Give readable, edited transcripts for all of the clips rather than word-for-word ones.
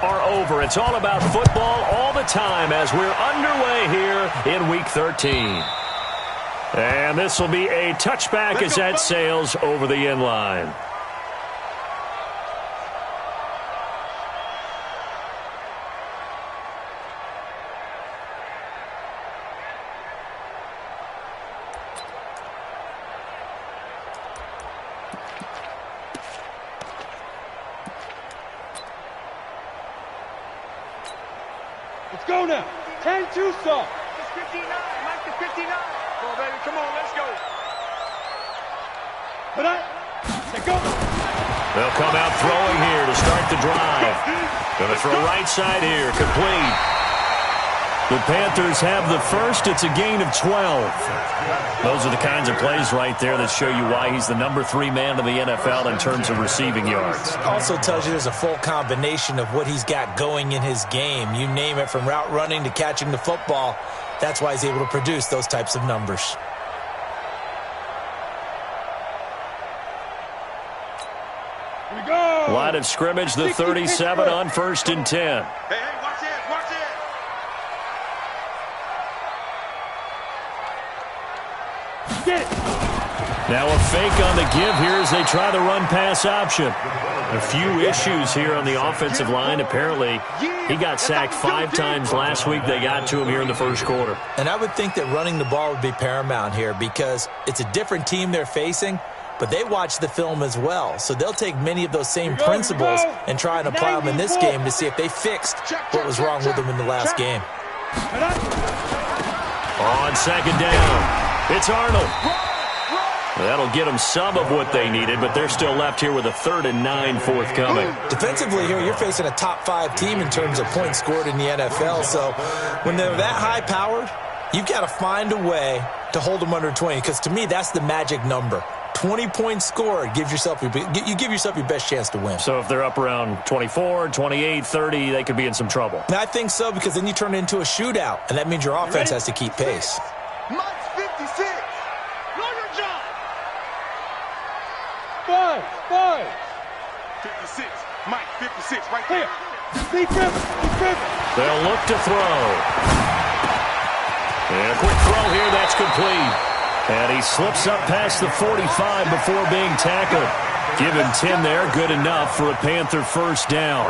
are over. It's all about football all the time as we're underway here in Week 13. And this will be a touchback as that sails over the end line. Let's go now. 10-2 stop. It's 59. Mike to 59. Come on, baby. Come on. Let's go. Put up. Let's go. They'll come out throwing here to start the drive. Going to throw right side here. Complete. The Panthers have the first. It's a gain of 12. Those are the kinds of plays right there that show you why he's the #3 man in the NFL in terms of receiving yards. Also tells you there's a full combination of what he's got going in his game. You name it, from route running to catching the football. That's why he's able to produce those types of numbers. Here we go. Line of scrimmage, the 37 on 1st and 10. Hey, watch it. Watch it. Get it. Now a fake on the give here as they try the run-pass option. A few issues here on the offensive line. Apparently, he got sacked 5 times last week. They got to him here in the first quarter. And I would think that running the ball would be paramount here because it's a different team they're facing, but they watch the film as well. So they'll take many of those same principles and try and apply them in this game to see if they fixed what was wrong with them in the last game. On 2nd down, it's Arnold. That'll get them some of what they needed, but they're still left here with a 3rd and 9 forthcoming. Defensively here, you're facing a top 5 team in terms of points scored in the NFL. So when they're that high-powered, you've got to find a way to hold them under 20, because to me, that's the magic number. 20 points scored, you give yourself your best chance to win. So if they're up around 24, 28, 30, they could be in some trouble. And I think so, because then you turn it into a shootout, and that means your offense has to keep pace. Mike's 56. Know your job. 5. 56. Mike, 56. Right there. Steve Griffin. They'll look to throw. And a quick throw here, that's complete. And he slips up past the 45 before being tackled. Give him 10 there, good enough for a Panther first down.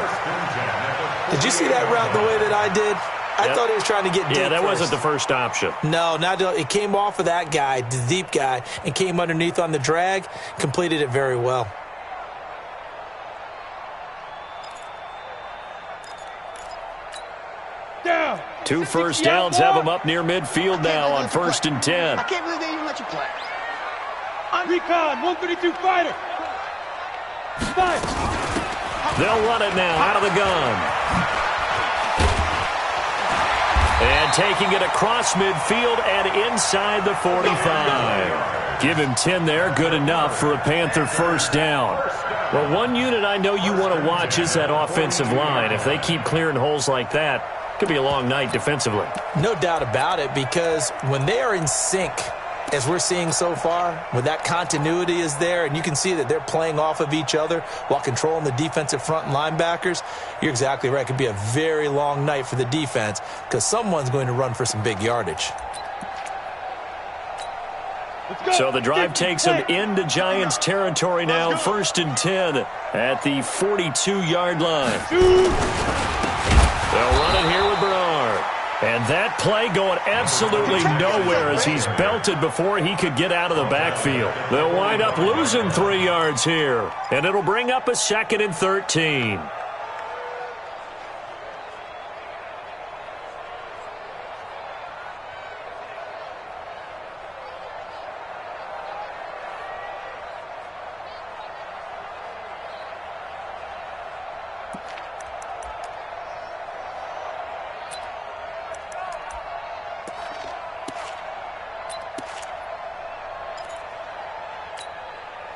Did you see that route the way that I did? I thought he was trying to get deep. Yeah, that first. wasn't the first option. No, it came off of that guy, the deep guy, and came underneath on the drag, completed it very well. Down. 2 first downs have him up near midfield now on 1st and 10. I can't believe they even let you play. Recon, 132 fighter. 5. They'll run it now out of the gun. And taking it across midfield and inside the 45. Give him 10 there, good enough for a Panther first down. Well, one unit I know you want to watch is that offensive line. If they keep clearing holes like that, it could be a long night defensively. No doubt about it, because when they are in sync, as we're seeing so far, when that continuity is there, and you can see that they're playing off of each other while controlling the defensive front and linebackers, you're exactly right. It could be a very long night for the defense because someone's going to run for some big yardage. So the drive takes them into Giants territory now, 1st and 10 at the 42-yard line. They'll run it here with Bernard. And that play going absolutely nowhere as he's belted before he could get out of the backfield. They'll wind up losing 3 yards here, and it'll bring up a 2nd and 13.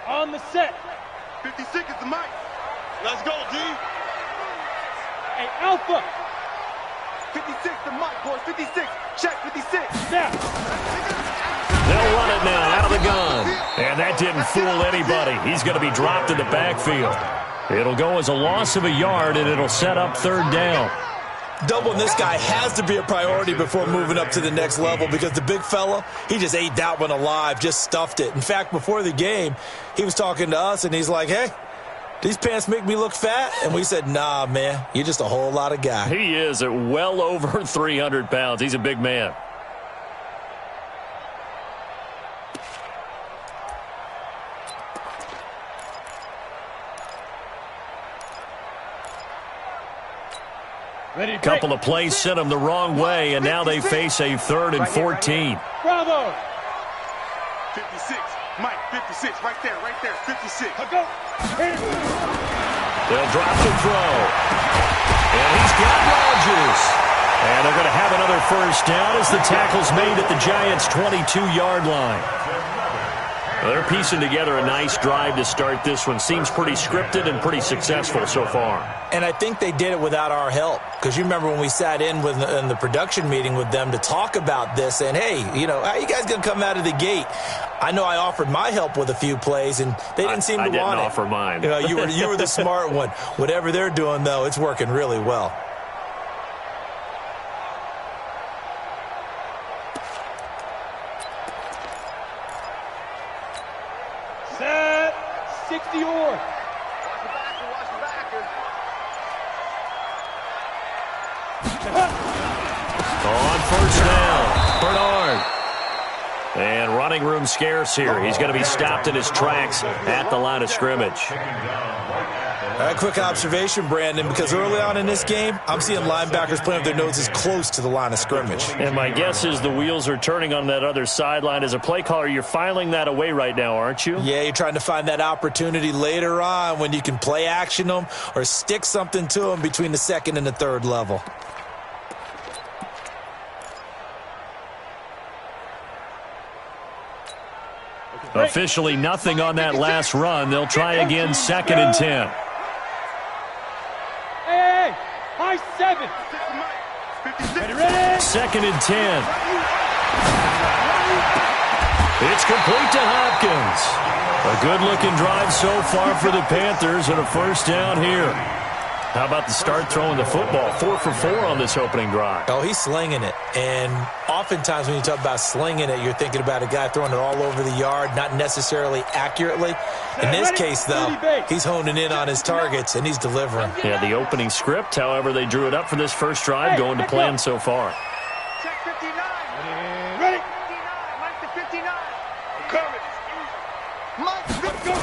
On the set. 56 is the mic. Let's go, D. Hey, Alpha. 56 the mic, boys. 56. Check 56. Now. They'll run it now out of the gun. And that didn't fool anybody. He's going to be dropped in the backfield. It'll go as a loss of a yard, and it'll set up third down. Doubling this guy has to be a priority before moving up to the next level because the big fella, he just ate that one alive, just stuffed it. In fact, before the game, he was talking to us, and he's like, hey, these pants make me look fat? And we said, nah, man, you're just a whole lot of guy. He is at well over 300 pounds. He's a big man. Ready, Couple of plays sent them the wrong way, and now they face a 3rd and 14. Bravo! 56. Mike, 56. Right there, 56. Go! They'll drop the throw. And he's got Rodgers. And they're going to have another first down as the tackle's made at the Giants' 22-yard line. Well, they're piecing together a nice drive to start this one. Seems pretty scripted and pretty successful so far. And I think they did it without our help. Because you remember when we sat in the production meeting with them to talk about this, and, hey, you know, how you guys going to come out of the gate? I know I offered my help with a few plays, and they didn't seem to want it. I didn't offer mine. You know, you were the smart one. Whatever they're doing, though, it's working really well. Set. 60 or. Watch the backer. On first down, Bernard. And running room scarce here. He's going to be stopped in his tracks at the line of scrimmage. A quick observation, Brandon, because early on in this game, I'm seeing linebackers playing with their noses close to the line of scrimmage. And my guess is the wheels are turning on that other sideline. As a play caller, you're filing that away right now, aren't you? Yeah, you're trying to find that opportunity later on when you can play action them or stick something to them between the second and the third level. Officially nothing on that last run. They'll try again, 2nd and 10. Hey, high 7. Ready? 2nd and 10. It's complete to Hopkins. A good-looking drive so far for the Panthers and a first down here. How about the start throwing the football? 4 for 4 on this opening drive. Oh, he's slinging it. And oftentimes when you talk about slinging it, you're thinking about a guy throwing it all over the yard, not necessarily accurately. In this case, though, he's honing in on his targets, and he's delivering. Yeah, the opening script, however, they drew it up for this first drive, going to plan so far. Check 59. Ready? 59. Mike to 59. Coming. Mike, let's go.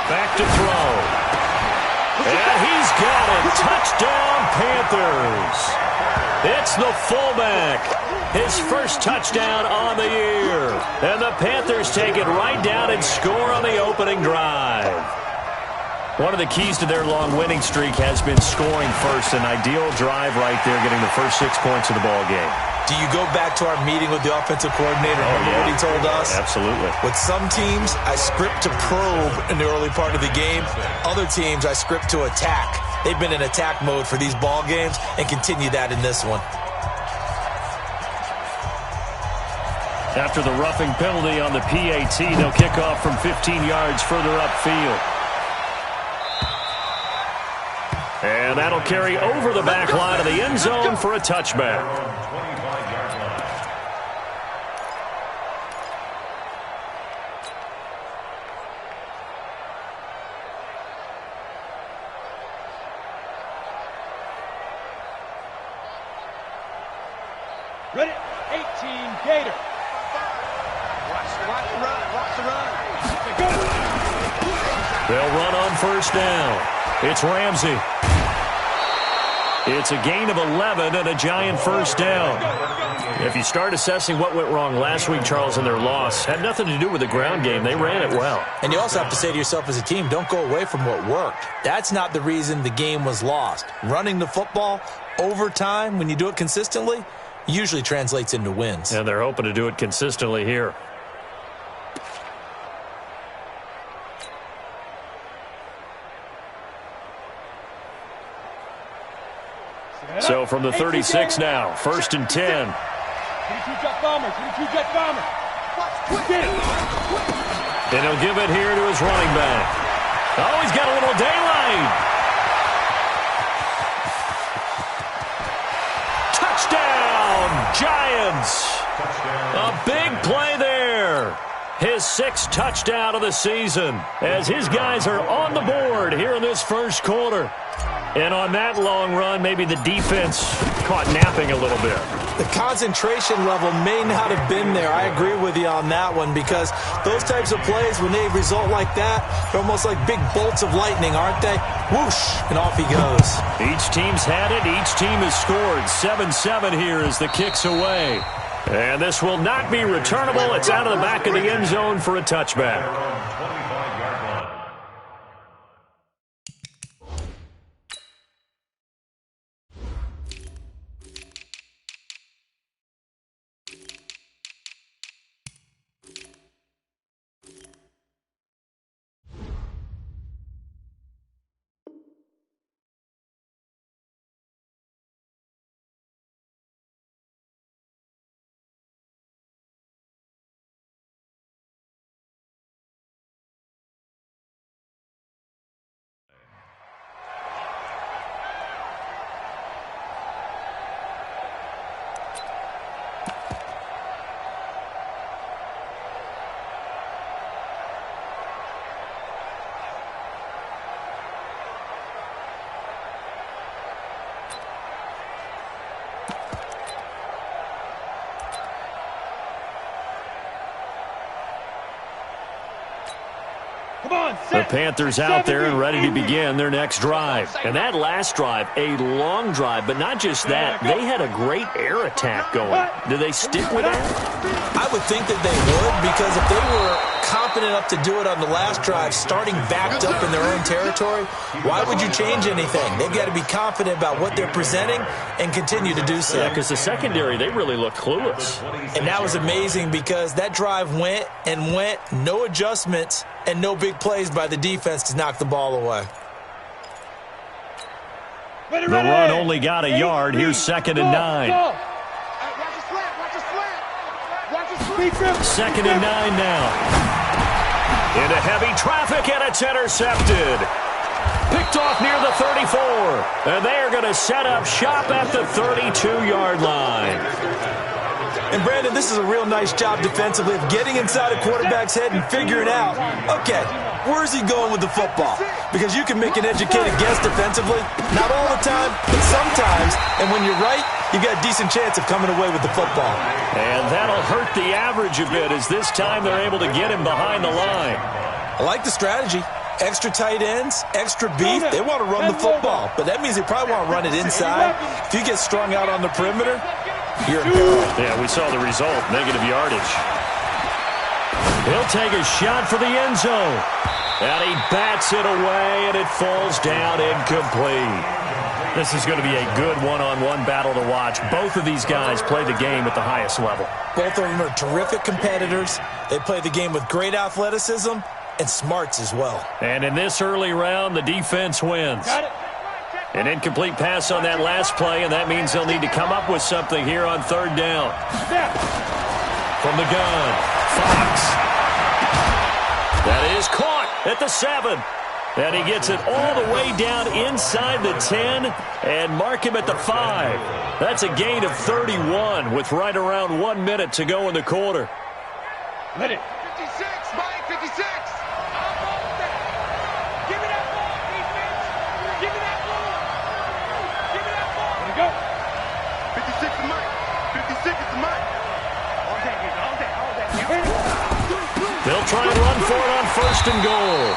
Back to throw. And he's got it. Touchdown, Panthers. It's the fullback. His first touchdown on the year. And the Panthers take it right down and score on the opening drive. One of the keys to their long winning streak has been scoring first. An ideal drive right there, getting the first 6 points of the ball game. Do you go back to our meeting with the offensive coordinator? Remember what he told us? Absolutely. With some teams, I script to probe in the early part of the game. Other teams, I script to attack. They've been in attack mode for these ball games and continue that in this one. After the roughing penalty on the PAT, they'll kick off from 15 yards further upfield. And that'll carry over the back line of the end zone for a touchback. Ready? 18 Gator. Watch the run. Watch the run. Go. They'll run on first down. It's Ramsey. It's a gain of 11 and a Giant first down. If you start assessing what went wrong last week, Charles, in their loss, had nothing to do with the ground game. They ran it well. And you also have to say to yourself as a team, don't go away from what worked. That's not the reason the game was lost. Running the football over time, when you do it consistently, usually translates into wins. And they're hoping to do it consistently here. So from the 36 now, 1st and 10. 22 jet bomber. 22 jet bomber. Get it. And he'll give it here to his running back. Oh, he's got a little daylight. side. Touchdown, Giants. A big play there. His 6th touchdown of the season as his guys are on the board here in this first quarter. And on that long run, maybe the defense caught napping a little bit. The concentration level may not have been there. I agree with you on that one because those types of plays, when they result like that, they're almost like big bolts of lightning, aren't they? Whoosh, and off he goes. Each team's had it. Each team has scored. 7-7 here as the kick's away. And this will not be returnable. It's out of the back of the end zone for a touchback. The Panthers out there and ready to begin their next drive. And that last drive, a long drive, but not just that. They had a great air attack going. Do they stick with that? I would think that they would because if they were competent enough to do it on the last drive, starting backed up in their own territory, why would you change anything? They've got to be confident about what they're presenting and continue to do so. Yeah, because the secondary, they really looked clueless. And that was amazing because that drive went and went, no adjustments, and no big plays by the defense to knock the ball away. The run only got a yard. Here's 2nd and 9. 2nd and 9 now. Into heavy traffic, and it's intercepted. Picked off near the 34. And they are going to set up shop at the 32-yard line. And, Brandon, this is a real nice job defensively of getting inside a quarterback's head and figuring out, okay, where's he going with the football? Because you can make an educated guess defensively. Not all the time, but sometimes. And when you're right, you got a decent chance of coming away with the football. And that'll hurt the average a bit as this time they're able to get him behind the line. I like the strategy. Extra tight ends, extra beef. They want to run the football, but that means they probably want to run it inside. If you get strung out on the perimeter, you're in peril. Yeah, we saw the result, negative yardage. He'll take a shot for the end zone. And he bats it away, and it falls down incomplete. This is going to be a good one-on-one battle to watch. Both of these guys play the game at the highest level. Both of them are terrific competitors. They play the game with great athleticism and smarts as well. And in this early round, the defense wins. An incomplete pass on that last play, and that means they'll need to come up with something here on 3rd down. From the gun, Fox. That is caught at the 7. And he gets it all the way down inside the 10 and mark him at the 5. That's a gain of 31 with right around 1 minute to go in the quarter. Let it. 56, Mike, 56. Give me that ball, defense. Give me that ball. Give me that ball. Let it go. 56 to Mike. 56 is to Mike. All day. They'll try and run for it on 1st and goal.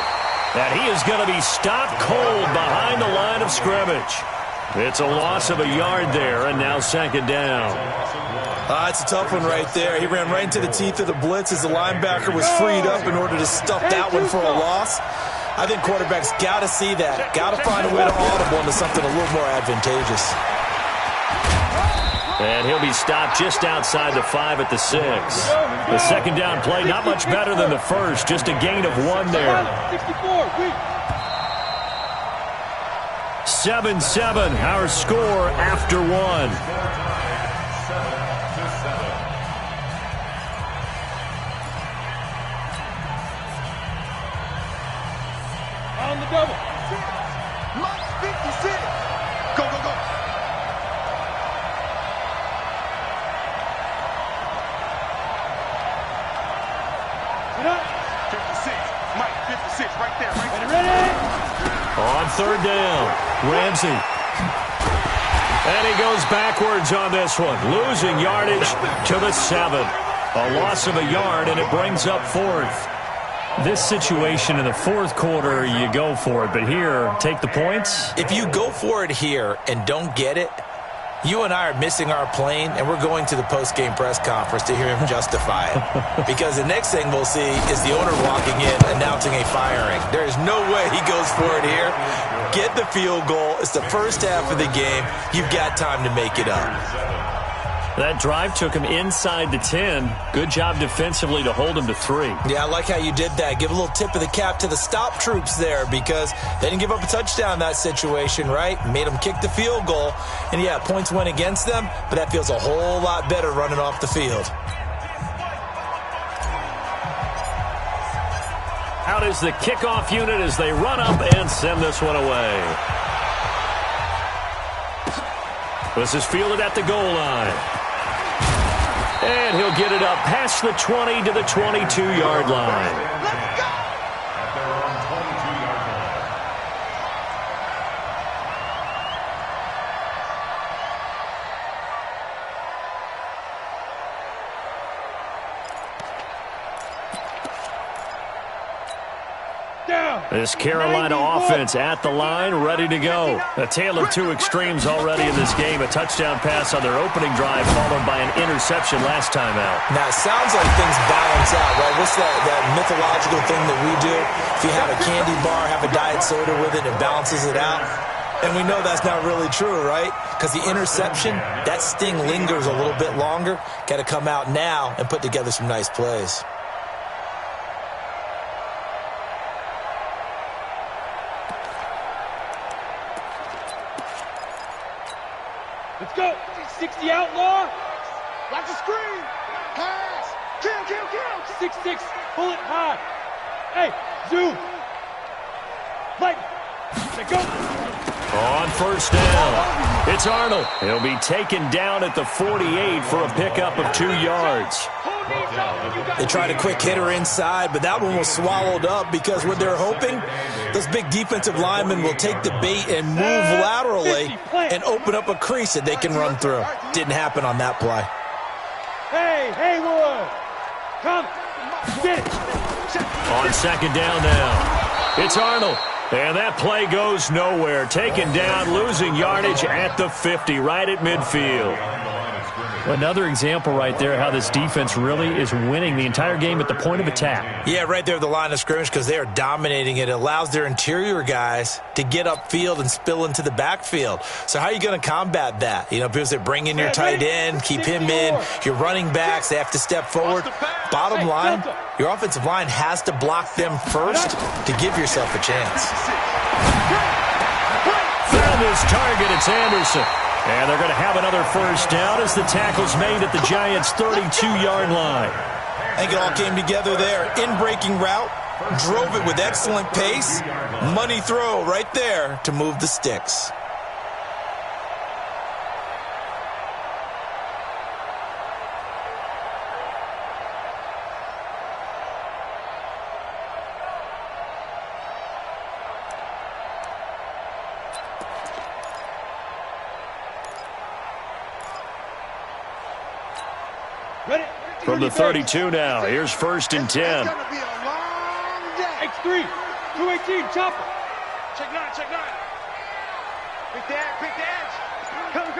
And he is going to be stopped cold behind the line of scrimmage. It's a loss of a yard there, and now 2nd down. It's a tough one right there. He ran right into the teeth of the blitz as the linebacker was freed up in order to stuff that one for a loss. I think quarterbacks got to see that. Got to find a way to audible into something a little more advantageous. And he'll be stopped just outside the 5 at the 6. The 2nd down play, not much better than the first. Just a gain of 1 there. 7-7, our score after 1. On the double. third down. Ramsey. And he goes backwards on this one, losing yardage to the 7. A loss of a yard, and it brings up 4th. This situation in the fourth quarter, you go for it. But here, take the points. If you go for it here and don't get it, you and I are missing our plane, and we're going to the post-game press conference to hear him justify it. Because the next thing we'll see is the owner walking in announcing a firing. There is no way he goes for it here. Get the field goal. It's the first half of the game. You've got time to make it up. That drive took him inside the 10. Good job defensively to hold him to 3. Yeah, I like how you did that. Give a little tip of the cap to the stop troops there because they didn't give up a touchdown in that situation, right? Made them kick the field goal. And, yeah, points went against them, but that feels a whole lot better running off the field. Out is the kickoff unit as they run up and send this one away. This is fielded at the goal line. And he'll get it up past the 20 to the 22-yard line. Let's go! This Carolina offense at the line, ready to go. A tale of two extremes already in this game. A touchdown pass on their opening drive, followed by an interception last time out. Now, it sounds like things balance out, right? What's that mythological thing that we do? If you have a candy bar, have a diet soda with it, it balances it out. And we know that's not really true, right? Because the interception, that sting lingers a little bit longer. Got to come out now and put together some nice plays. Let's go. 60 outlaw. Watch the screen. Pass. Kill, kill, kill. 6-6. Pull it high. Hey, zoom. Light. Let go. On first down, it's Arnold. He'll be taken down at the 48 for a pickup of 2 yards. They tried a quick hitter inside, but that one was swallowed up because what they're hoping, those big defensive linemen will take the bait and move laterally and open up a crease that they can run through. Didn't happen on that play. Hey, Haywood. Come. Get it. On second down now, it's Arnold. And that play goes nowhere. Taken down, losing yardage at the 50, right at midfield. Another example right there how this defense really is winning the entire game at the point of attack. Yeah, right there at the line of scrimmage because they are dominating it. It allows their interior guys to get upfield and spill into the backfield. So how are you going to combat that? You know, because they bring in your tight end, keep him in. Your running backs, they have to step forward. Bottom line, your offensive line has to block them first to give yourself a chance. Found his target, it's Anderson. And they're going to have another first down as the tackle's made at the Giants' 32-yard line. I think it all came together there. In-breaking route, drove it with excellent pace. Money throw right there to move the sticks. From the 32 now, here's first and 10. It's gonna be a long day. X3. 218. Chopper. Check 9, check 9. Pick the edge. Come.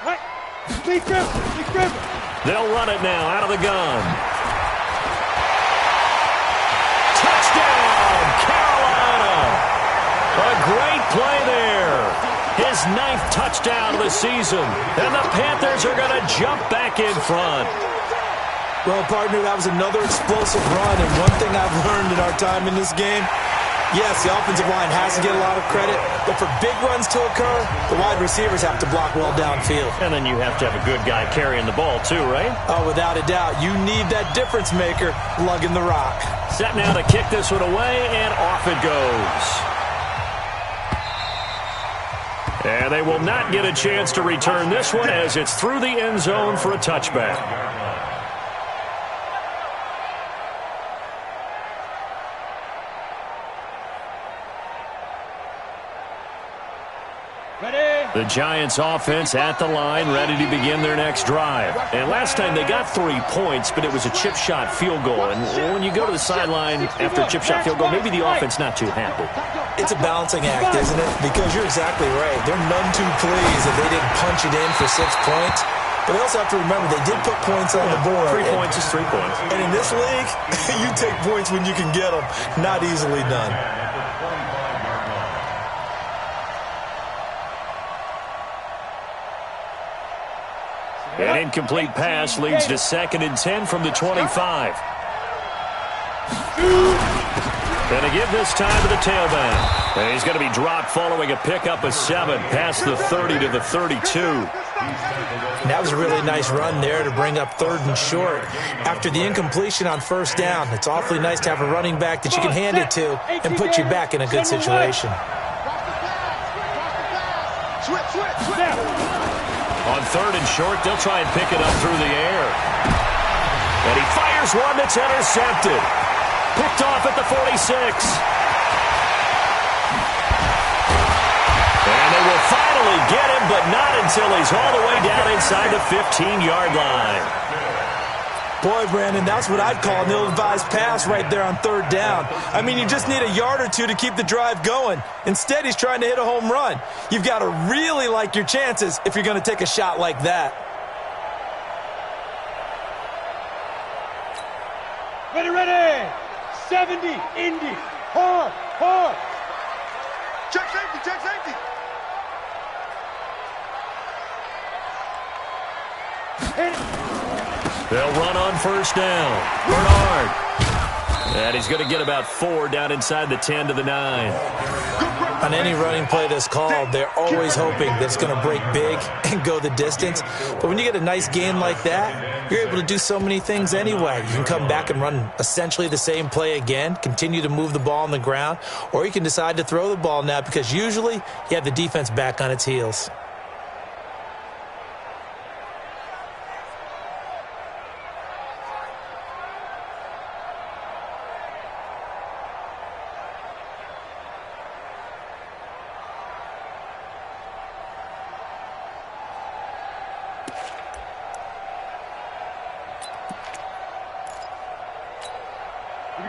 Right. Lead grabber. They'll run it now out of the gun. Touchdown, Carolina! A great play there. His 9th touchdown of the season. And the Panthers are going to jump back in front. Well, partner, that was another explosive run. And one thing I've learned in our time in this game, yes, the offensive line has to get a lot of credit. But for big runs to occur, the wide receivers have to block well downfield. And then you have to have a good guy carrying the ball too, right? Oh, without a doubt. You need that difference maker lugging the rock. Set now to kick this one away, and off it goes. And they will not get a chance to return this one as it's through the end zone for a touchback. The Giants offense at the line, ready to begin their next drive. And last time they got 3 points, but it was a chip shot field goal. And when you go to the sideline after a chip shot field goal, maybe the offense not too happy. It's a balancing act, isn't it? Because you're exactly right. They're none too pleased that they didn't punch it in for 6 points. But they also have to remember they did put points on the board. 3 points is 3 points. And in this league, you take points when you can get them. Not easily done. An incomplete pass leads to 2nd and 10 from the 25. Going to give this time to the tailback. And he's going to be dropped following a pickup of 7 past the 30 to the 32. And that was a really nice run there to bring up 3rd and short. After the incompletion on 1st down, it's awfully nice to have a running back that you can hand it to and put you back in a good situation. On 3rd and short, they'll try and pick it up through the air. And he fires one that's intercepted. Picked off at the 46. And they will finally get him, but not until he's all the way down inside the 15-yard line. Boy, Brandon, that's what I'd call an ill-advised pass right there on 3rd down. I mean, you just need a yard or 2 to keep the drive going. Instead, he's trying to hit a home run. You've got to really like your chances if you're going to take a shot like that. Ready. 70, Indy. Hard. Check safety. They'll run on 1st down. Bernard. And he's going to get about 4 down inside the 10 to the 9. On any running play that's called, they're always hoping that it's going to break big and go the distance. But when you get a nice gain like that, you're able to do so many things anyway. You can come back and run essentially the same play again, continue to move the ball on the ground, or you can decide to throw the ball now because usually you have the defense back on its heels.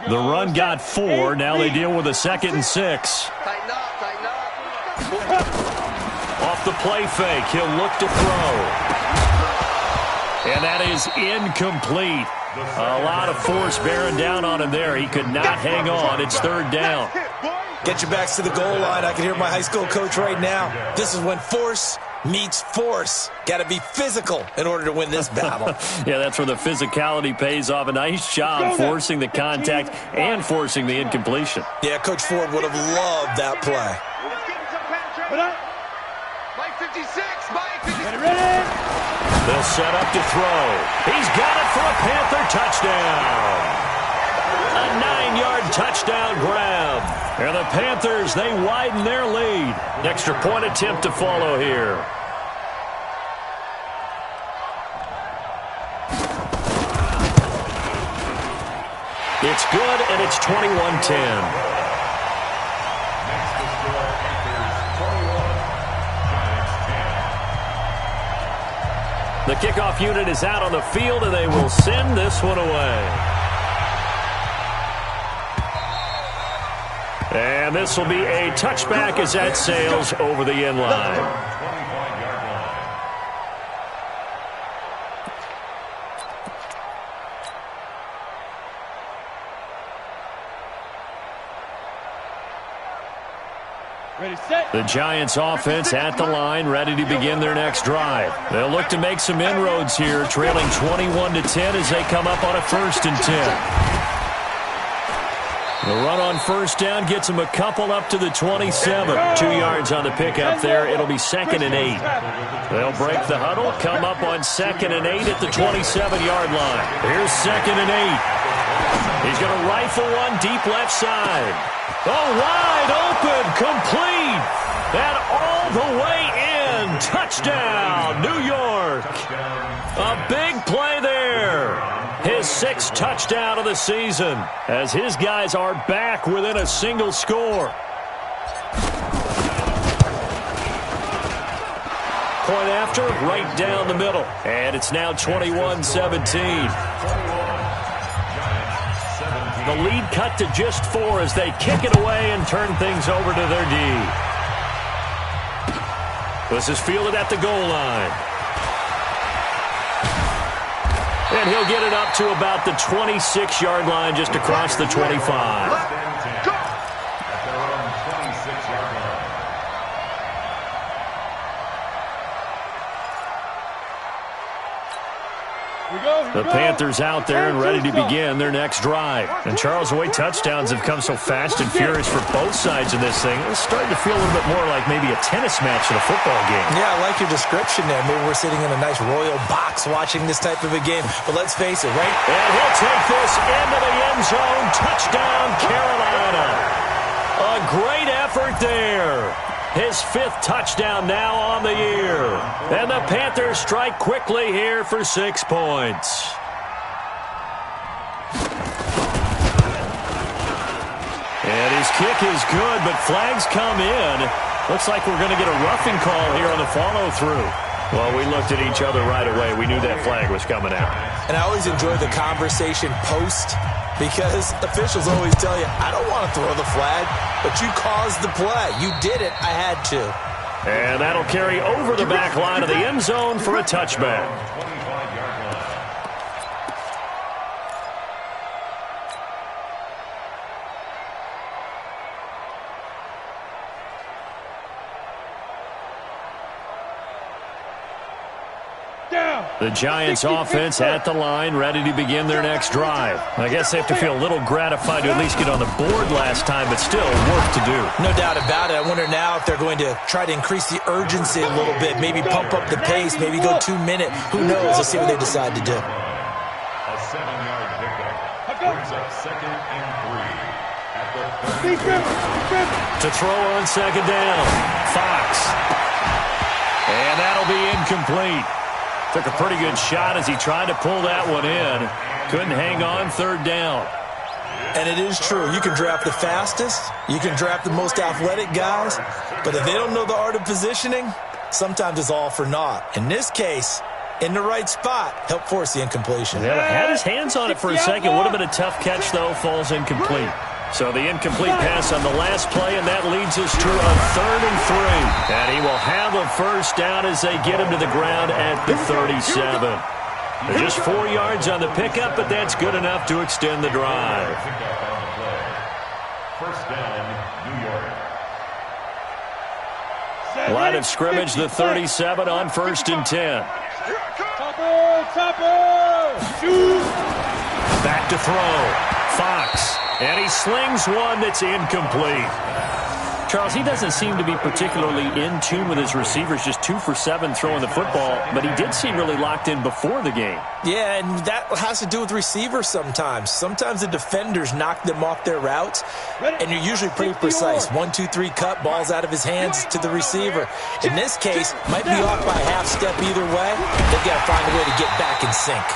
The run got 4. Now they deal with a 2nd and 6. Tighten up. Off the play fake, he'll look to throw. And that is incomplete. A lot of force bearing down on him there. He could not hang on. It's 3rd down. Get your backs to the goal line. I can hear my high school coach right now. This is when force meets force. Got to be physical in order to win this battle. Yeah, that's where the physicality pays off. A nice job forcing the contact and forcing the incompletion. Yeah, Coach Ford would have loved that play. Mike 56, Mike 56. Ready. They'll set up to throw. He's got it for a Panther touchdown. A 9-yard touchdown grab. And the Panthers, they widen their lead. Extra point attempt to follow here. It's good, and it's 21-10. The kickoff unit is out on the field, and they will send this one away. And this will be a touchback as that sails over the end line. Ready, set. The Giants offense at the line, ready to begin their next drive. They'll look to make some inroads here, trailing 21-10 as they come up on a 1st and 10. The run on 1st down gets them a couple up to the 27. 2 yards on the pickup there. It'll be 2nd and 8. They'll break the huddle, come up on 2nd and 8 at the 27-yard line. Here's 2nd and 8. He's going to rifle one deep left side. Oh, wide open, complete, and all the way in. Touchdown, New York. A big play there. His 6th touchdown of the season as his guys are back within a single score. point after, right down the middle. And it's now 21-17. The lead cut to just 4 as they kick it away and turn things over to their D. This is fielded at the goal line. And he'll get it up to about the 26-yard line, just across the 25. The Panthers out there and ready to begin their next drive. And Charles, the way touchdowns have come so fast and furious for both sides of this thing, it's starting to feel a little bit more like maybe a tennis match in a football game. Yeah, I like your description there. Maybe we're sitting in a nice royal box watching this type of a game. But let's face it, right? And he'll take this into the end zone. Touchdown, Carolina. A great effort there. His 5th touchdown now on the year. And the Panthers strike quickly here for 6 points. And his kick is good, but flags come in. Looks like we're going to get a roughing call here on the follow-through. Well, we looked at each other right away. We knew that flag was coming out. And I always enjoy the conversation post, because officials always tell you, I don't want to throw the flag, but you caused the play. You did it. I had to. And that'll carry over the back line of the end zone for a touchback. The Giants offense at the line, ready to begin their next drive. I guess they have to feel a little gratified to at least get on the board last time, but still work to do. No doubt about it. I wonder now if they're going to try to increase the urgency a little bit, maybe pump up the pace, maybe go 2-minute. Who knows? Let's see what they decide to do. A 7-yard pickup brings up 2nd and 3 at the 30. To throw on 2nd down, Fox. And that'll be incomplete. Took a pretty good shot as he tried to pull that one in. Couldn't hang on 3rd down. And it is true. You can draft the fastest. You can draft the most athletic guys. But if they don't know the art of positioning, sometimes it's all for naught. In this case, in the right spot, helped force the incompletion. Yeah, had his hands on it for a second. Would have been a tough catch, though. Falls incomplete. So the incomplete pass on the last play, and that leads us to a 3rd and 3. And he will have a first down as they get him to the ground at the 37. They're just 4 yards on the pickup, but that's good enough to extend the drive. First down, New York. Line of scrimmage, the 37 on 1st and 10. Shoot! Back to throw. Fox. And he slings one that's incomplete. Charles, he doesn't seem to be particularly in tune with his receivers, just 2 for 7 throwing the football, but he did seem really locked in before the game. Yeah, and that has to do with receivers sometimes. Sometimes the defenders knock them off their routes, and you're usually pretty precise. 1, 2, 3 cut, balls out of his hands to the receiver. In this case, might be off by a half step either way. They've got to find a way to get back in sync.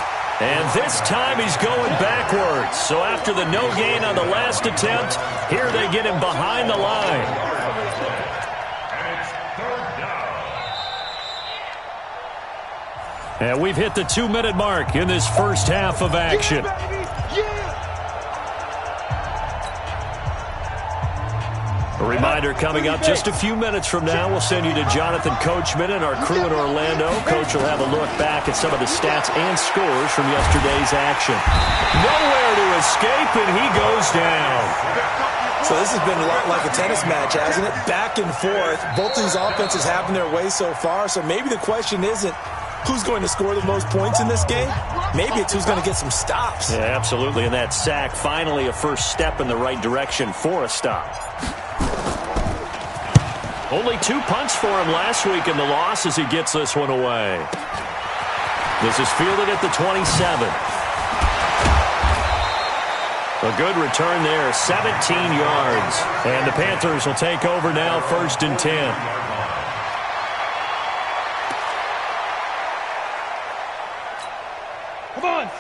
And this time he's going backwards. So after the no gain on the last attempt, here they get him behind the line. And it's 3rd down. And we've hit the 2-minute mark in this first half of action. A reminder coming up just a few minutes from now. We'll send you to Jonathan Coachman and our crew in Orlando. Coach will have a look back at some of the stats and scores from yesterday's action. Nowhere to escape, and he goes down. So this has been a lot like a tennis match, hasn't it? Back and forth. Both of these offenses having their way so far. So maybe the question isn't who's going to score the most points in this game. Maybe it's who's going to get some stops. Yeah, absolutely. And that sack, finally a first step in the right direction for a stop. Only 2 punts for him last week in the loss as he gets this one away. This is fielded at the 27. A good return there, 17 yards. And the Panthers will take over now, 1st and 10.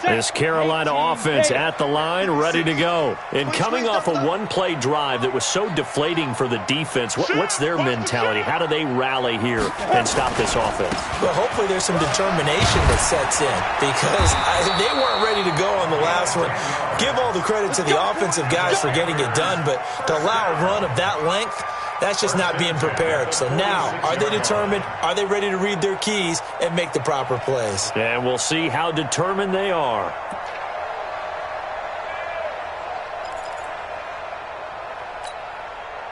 This Carolina offense at the line, ready to go. And coming off a one-play drive that was so deflating for the defense, what's their mentality? How do they rally here and stop this offense? Well, hopefully there's some determination that sets in because they weren't ready to go on the last one. Give all the credit to the offensive guys for getting it done, but to allow a run of that length, that's just not being prepared. So now, are they determined? Are they ready to read their keys and make the proper plays? And we'll see how determined they are.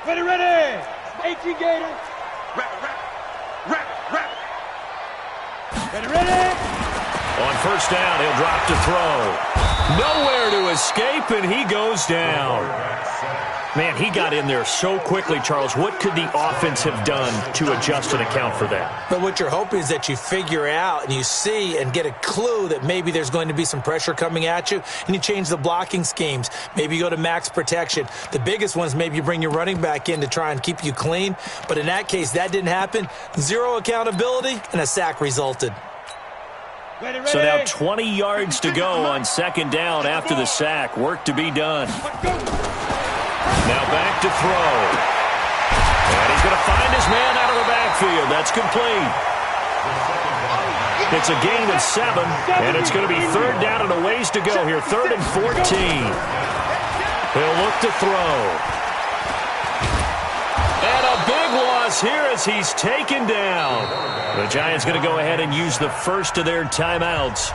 Ready, ready. 18 Gators. Wrap. Ready, ready. On first down, he'll drop to throw. Nowhere to escape, and he goes down. Man, he got in there so quickly, Charles. What could the offense have done to adjust and account for that? But what you're hoping is that you figure out and you see and get a clue that maybe there's going to be some pressure coming at you, and you change the blocking schemes. Maybe you go to max protection. The biggest one is maybe you bring your running back in to try and keep you clean. But in that case, that didn't happen. Zero accountability, and a sack resulted. Ready, So now 20 yards to go on second down after the sack. Work to be done. Now back to throw. And he's going to find his man out of the backfield. That's complete. It's a gain of 7, and it's going to be third down and a ways to go here. 3rd and 14. He'll look to throw. And a big loss here as he's taken down. The Giants going to go ahead and use the first of their timeouts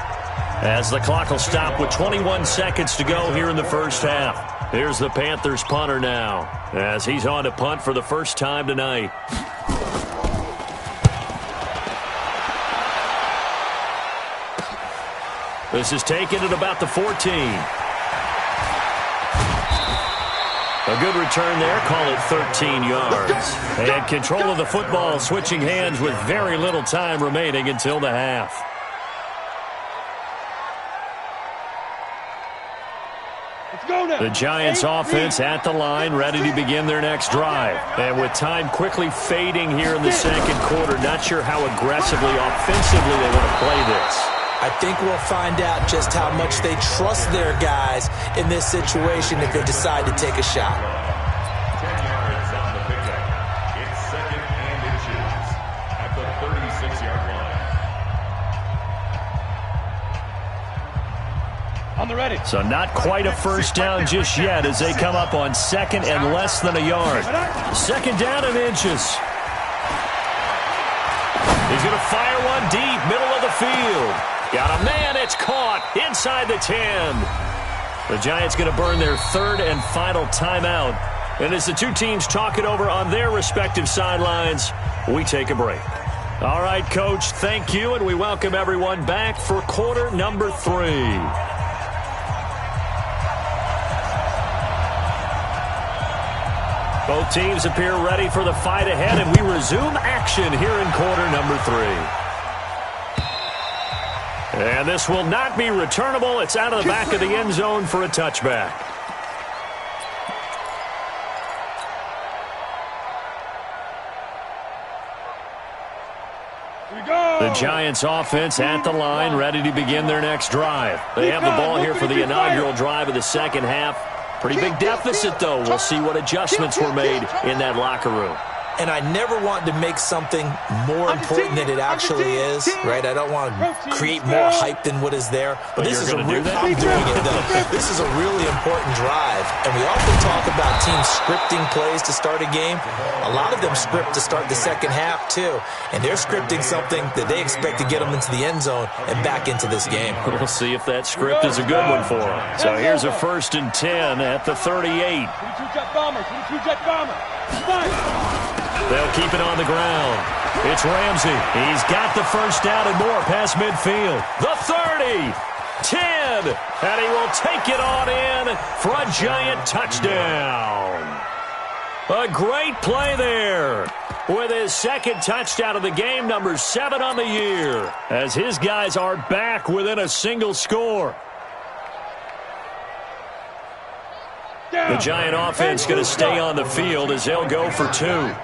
as the clock will stop with 21 seconds to go here in the first half. Here's the Panthers punter now as he's on to punt for the first time tonight. This is taken at about the 14. A good return there. Call it 13 yards. And control of the football switching hands with very little time remaining until the half. The Giants offense at the line, ready to begin their next drive. And with time quickly fading here in the second quarter, not sure how aggressively, offensively they want to play this. I think we'll find out just how much they trust their guys in this situation if they decide to take a shot. 10 yards on the pickup. It's 2nd and inches at the 36-yard line. On the ready. So not quite a first down just yet as they come up on 2nd and less than a yard. 2nd down and inches. He's going to fire one deep, middle of the field. Got a man, it's caught inside the 10. The Giants going to burn their 3rd and final timeout. And as the two teams talk it over on their respective sidelines, we take a break. All right, Coach, thank you, and we welcome everyone back for quarter number 3. Both teams appear ready for the fight ahead, and we resume action here in quarter number 3. And this will not be returnable. It's out of the back of the end zone for a touchback. The Giants offense at the line, ready to begin their next drive. They have the ball here for the inaugural drive of the second half. Pretty big deficit, though. We'll see what adjustments were made in that locker room. And I never want to make something more important than it actually is, right? I don't want to create more hype than what is there. But this is I'm doing it, though. This is a really important drive. And we often talk about teams scripting plays to start a game. A lot of them script to start the second half, too. And they're scripting something that they expect to get them into the end zone and back into this game. We'll see if that script is a good one for them. So here's a 1st and 10 at the 38. 22-jet bomber, 22-jet bomber. They'll keep it on the ground. It's Ramsey. He's got the first down and more past midfield. The 30, 10, and he will take it on in for a Giant touchdown. A great play there with his 2nd touchdown of the game, number 7 on the year, as his guys are back within a single score. The Giant offense going to stay on the field as they'll go for 2.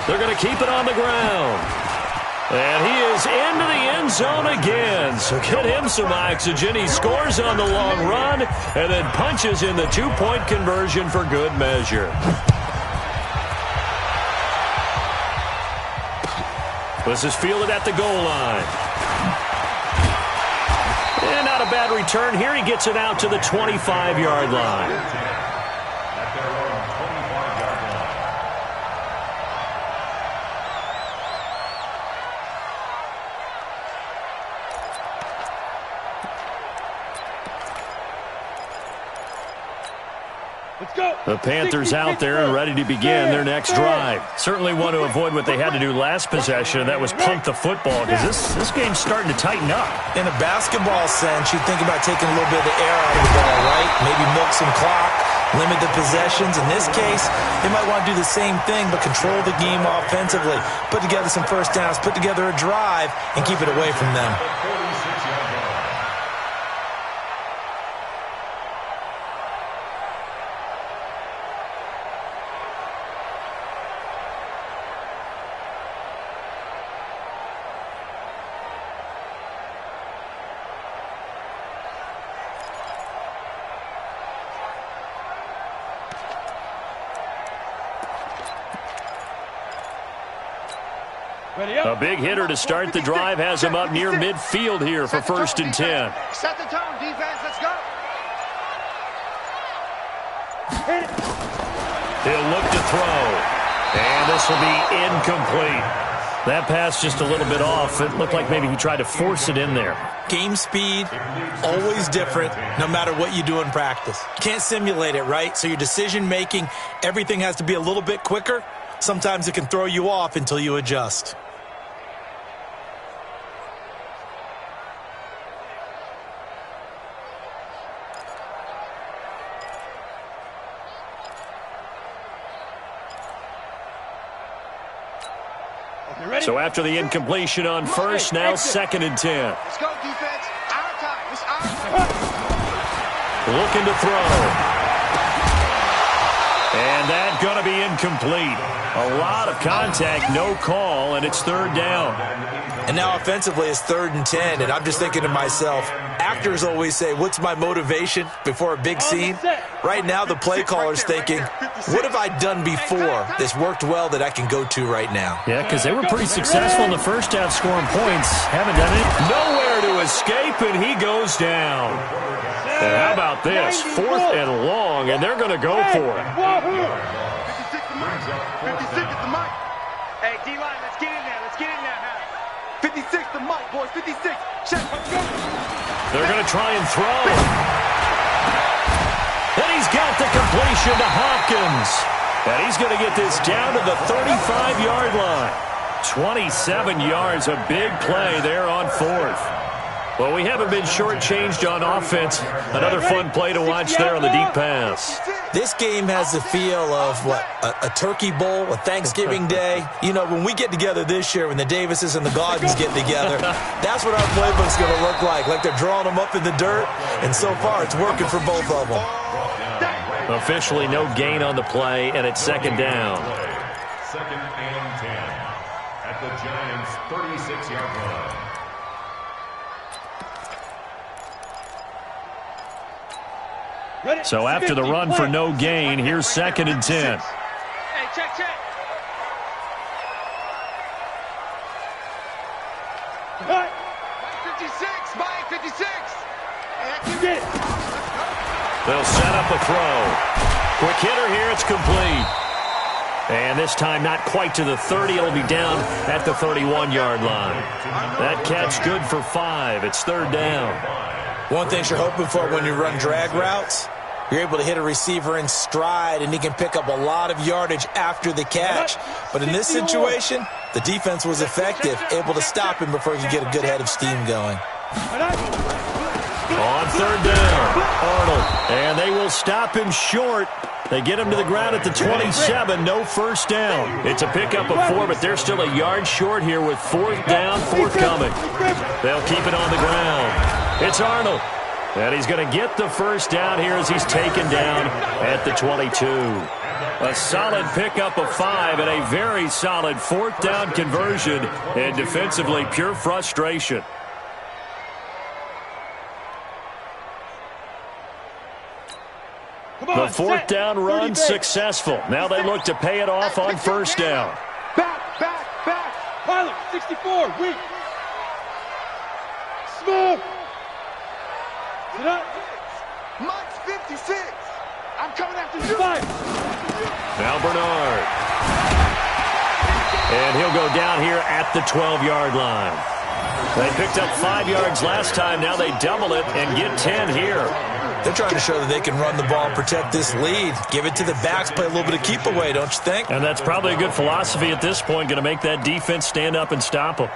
They're going to keep it on the ground. And he is into the end zone again. So get him some oxygen. He scores on the long run and then punches in the two-point conversion for good measure. This is fielded at the goal line. And not a bad return here. He gets it out to the 25-yard line. The Panthers out there and ready to begin their next drive. Certainly want to avoid what they had to do last possession, and that was pump the football, because this game's starting to tighten up. In a basketball sense, you think about taking a little bit of the air out of the ball, right? Maybe milk some clock, limit the possessions. In this case, they might want to do the same thing, but control the game offensively. Put together some first downs, put together a drive, and keep it away from them. A big hitter to start the drive has him up near midfield here for 1st and 10. Set the tone, defense. Let's go. He'll look to throw. And this will be incomplete. That pass just a little bit off. It looked like maybe he tried to force it in there. Game speed, always different, no matter what you do in practice. You can't simulate it, right? So your decision-making, everything has to be a little bit quicker. Sometimes it can throw you off until you adjust. So after the incompletion on first, now 2nd and 10. Let's go, defense. Our time. It's our time. Looking to throw. And that's going to be incomplete. A lot of contact, no call, and it's 3rd down. And now offensively it's 3rd and 10, and I'm just thinking to myself, actors always say, what's my motivation before a big scene? Right now the play caller's thinking, what have I done before that's worked well that I can go to right now? Yeah, because they were pretty successful in the first half scoring points. Haven't done it. Nowhere to escape, and he goes down. And how about this? 4th and long, and they're going to go for it. 56 the mic. 56 is the mic. Hey, D-line, let's get in there. Let's get in there now. 56 the mic, boys. 56. Check. Let's go. They're going to try and throw. And he's got the completion to Hopkins. And he's going to get this down to the 35-yard line. 27 yards, a big play there on 4th. Well, we haven't been shortchanged on offense. Another fun play to watch there on the deep pass. This game has the feel of, a turkey bowl, a Thanksgiving day. You know, when we get together this year, when the Davises and the Gaudens get together, that's what our playbook's going to look like they're drawing them up in the dirt, and so far it's working for both of them. Officially no gain on the play, and it's 2nd down. 2nd and 10 at the Giants' 36-yard line. So after the run for no gain, here's 2nd and 10. Hey, check. Mike 56. Mike 56. Get it. They'll set up a throw. Quick hitter here. It's complete. And this time not quite to the 30. It'll be down at the 31-yard line. That catch good for 5. It's 3rd down. One thing you're hoping for when you run drag routes, you're able to hit a receiver in stride, and he can pick up a lot of yardage after the catch. But in this situation, the defense was effective, able to stop him before he could get a good head of steam going. On 3rd down, Arnold. And they will stop him short. They get him to the ground at the 27, no first down. It's a pickup of 4, but they're still a yard short here with 4th down forthcoming. They'll keep it on the ground. It's Arnold, and he's going to get the first down here as he's taken down at the 22. A solid pickup of 5 and a very solid 4th down conversion, and defensively pure frustration. The 4th down run successful. Now they look to pay it off on 1st down. Back. Pilot, 64, weak. Smooth. Sit up. Mike's 56. I'm coming after you. 5. Now Bernard. And he'll go down here at the 12-yard line. They picked up 5 yards last time. Now they double it and get 10 here. They're trying to show that they can run the ball and protect this lead. Give it to the backs, play a little bit of keep away, don't you think? And that's probably a good philosophy at this point, going to make that defense stand up and stop them.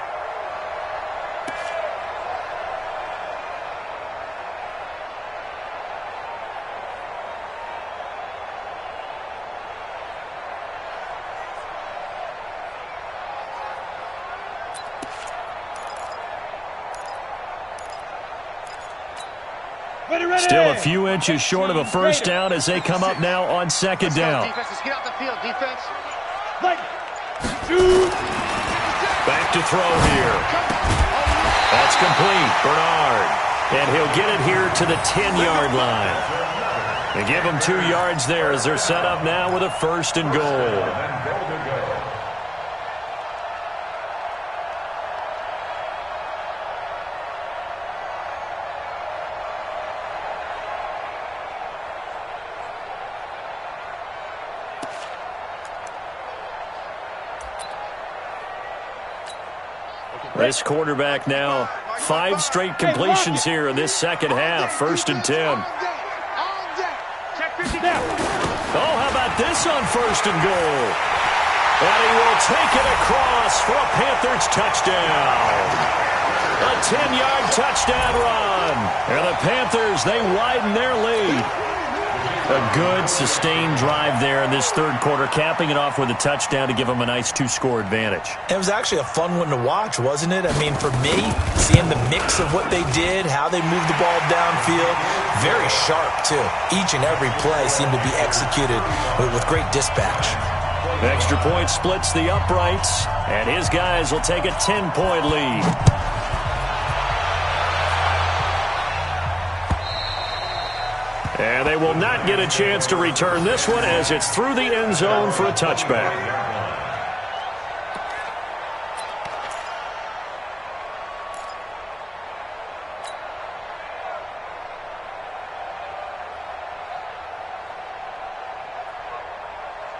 Still a few inches short of a 1st down as they come up now on 2nd down. Defense, get out the field, defense. Back to throw here. That's complete. Bernard. And he'll get it here to the 10-yard line. They give them 2 yards there as they're set up now with a 1st and goal. This quarterback now 5 straight completions here in this second half. 1st and 10. Oh, how about this on 1st and goal? And he will take it across for a Panthers touchdown. A 10-yard touchdown run. And the Panthers, they widen their lead. A good, sustained drive there in this 3rd quarter, capping it off with a touchdown to give them a nice 2-score advantage. It was actually a fun one to watch, wasn't it? I mean, for me, seeing the mix of what they did, how they moved the ball downfield, very sharp, too. Each and every play seemed to be executed with great dispatch. Extra point splits the uprights, and his guys will take a 10-point lead. And they will not get a chance to return this one as it's through the end zone for a touchback.